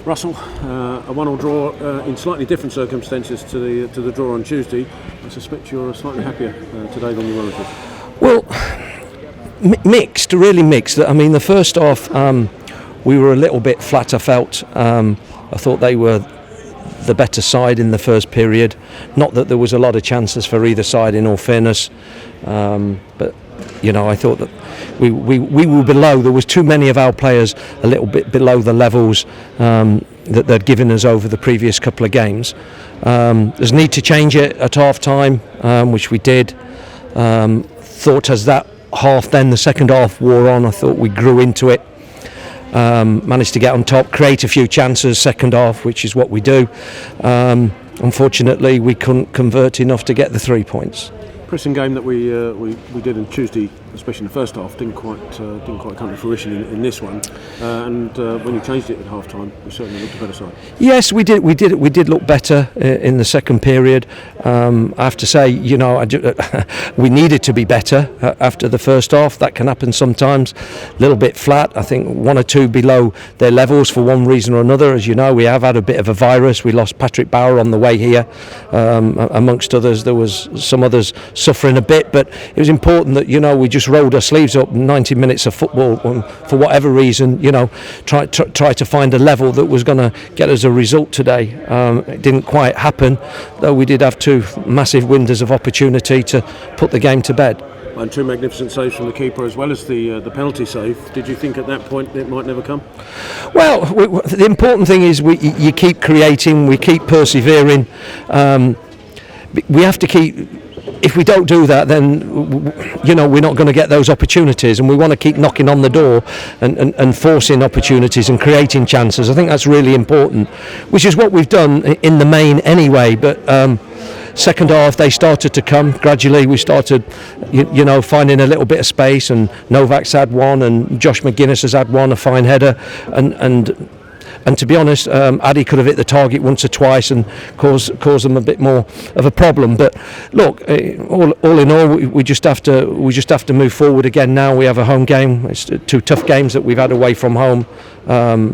Russell, a 1-1 draw in slightly different circumstances to the draw on Tuesday. I suspect you're slightly happier today than you were. Well, mixed, really mixed. I mean, the first half we were a little bit flat, I felt. I thought they were the better side in the first period. Not that there was a lot of chances for either side, in all fairness, but I thought that we were below. There was too many of our players a little bit below the levels that they'd given us over the previous couple of games. There's need to change it at half time, which we did. Thought as that half, then the second half wore on, I thought we grew into it. Managed to get on top, create a few chances second half, which is what we do. Unfortunately, we couldn't convert enough to get the 3 points. Pressing game that we did on Tuesday, especially in the first half, didn't quite come to fruition in this one. And when you changed it at half time, we certainly looked a better side. Yes, we did look better in the second period. I have to say, we needed to be better after the first half. That can happen sometimes. A little bit flat. I think 1 or 2 below their levels for one reason or another. As you know, we have had a bit of a virus. We lost Patrick Bauer on the way here, amongst others. There was some others suffering a bit, but it was important that we just rolled our sleeves up. 90 minutes of football, for whatever reason, try to find a level that was going to get us a result today. It didn't quite happen, though we did have 2 massive windows of opportunity to put the game to bed. And 2 magnificent saves from the keeper, as well as the penalty save. Did you think at that point it might never come? Well, the important thing is you keep creating, we keep persevering. We have to keep. If we don't do that, then we're not going to get those opportunities, and we want to keep knocking on the door and forcing opportunities and creating chances. I think that's really important, which is what we've done in the main anyway. But second half they started to come gradually. We started finding a little bit of space, and Novak's had one, and Josh McGuinness has had one, a fine header, and to be honest, Addy could have hit the target once or twice and caused them a bit more of a problem. But look, all in all, we just have to move forward again. Now we have a home game. It's 2 tough games that we've had away from home.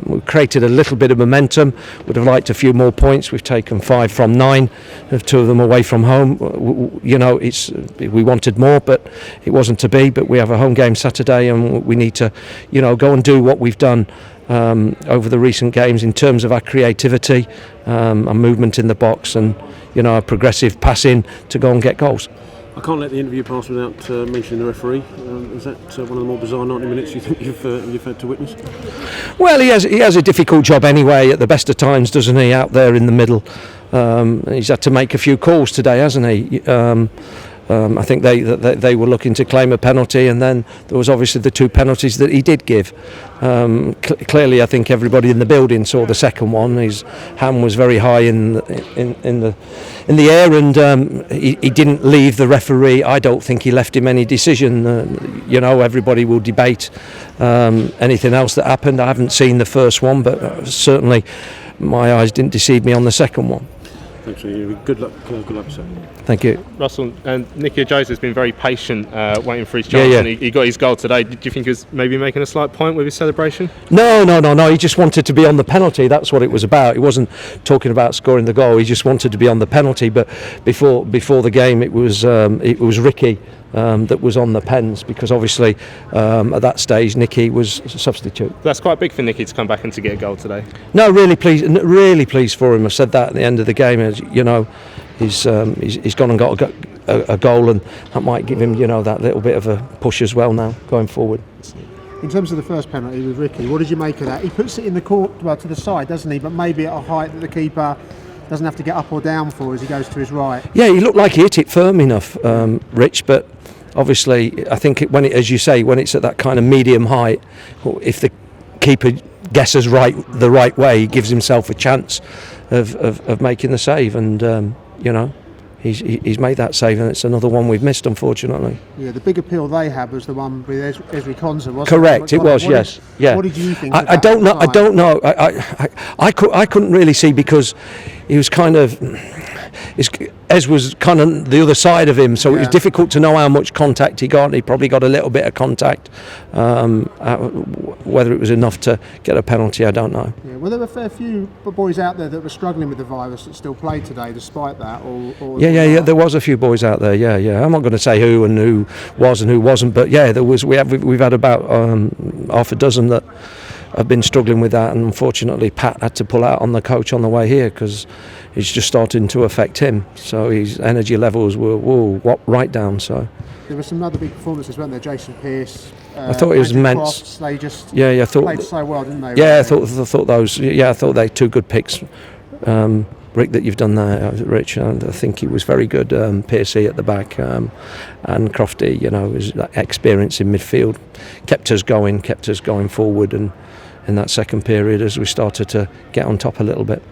We've created a little bit of momentum. Would have liked a few more points. We've taken 5 from 9, 2 of them away from home. We wanted more, but it wasn't to be. But we have a home game Saturday, and we need to, go and do what we've done over the recent games in terms of our creativity, our movement in the box, and our progressive passing to go and get goals. I can't let the interview pass without mentioning the referee. Is that one of the more bizarre 90 minutes you think you've had to witness? Well, he has a difficult job anyway at the best of times, doesn't he? Out there in the middle, he's had to make a few calls today, hasn't he? I think they were looking to claim a penalty, and then there was obviously the 2 penalties that he did give. Clearly, I think everybody in the building saw the second one. His hand was very high in the air, and he didn't leave the referee. I don't think he left him any decision. Everybody will debate anything else that happened. I haven't seen the first one, but certainly my eyes didn't deceive me on the second one. Thanks, good luck, sir. Thank you. Russell, and Nicky Jones has been very patient waiting for his chance. Yeah. He got his goal today. Did you think he was maybe making a slight point with his celebration? No. He just wanted to be on the penalty. That's what it was about. He wasn't talking about scoring the goal. He just wanted to be on the penalty. But before the game, it was Ricky that was on the pens, because obviously at that stage Nicky was a substitute. That's quite big for Nicky to come back and to get a goal today. No, really pleased for him. I said that at the end of the game. He's gone and got a goal, and that might give him that little bit of a push as well now going forward. In terms of the first penalty with Ricky, what did you make of that? He puts it in the court, to the side, doesn't he? But maybe at a height that the keeper doesn't have to get up or down for as he goes to his right. Yeah, he looked like he hit it firm enough, Rich, but obviously I think as you say, when it's at that kind of medium height, if the keeper guesses the right way, he gives himself a chance of making the save, and he's made that save, and it's another one we've missed, unfortunately. Yeah, the big appeal they had was the one with Ezri Konsa, wasn't it? Correct, it was, yes. What did you think? I don't know. I couldn't really see, because he was kind of. Ez was kind of the other side of him, so it was difficult to know how much contact he got. He probably got a little bit of contact. Whether it was enough to get a penalty, I don't know. Yeah, well, there were a fair few boys out there that were struggling with the virus that still played today, despite that. Yeah. There was a few boys out there. Yeah. I'm not going to say who and who was and who wasn't, but yeah, there was. We've had about half a dozen that have been struggling with that, and unfortunately, Pat had to pull out on the coach on the way here because it's just starting to affect him. So his energy levels were right down. So there were some other big performances, weren't there? Jason Pearce. I thought it was immense. Crofts, they just I thought played so well, didn't they? Yeah, really? I thought those. Yeah, I thought they two good picks. Rick, that you've done there, Rich. I think he was very good. Pearcey at the back, and Crofty, his experience in midfield kept us going forward, and in that second period as we started to get on top a little bit.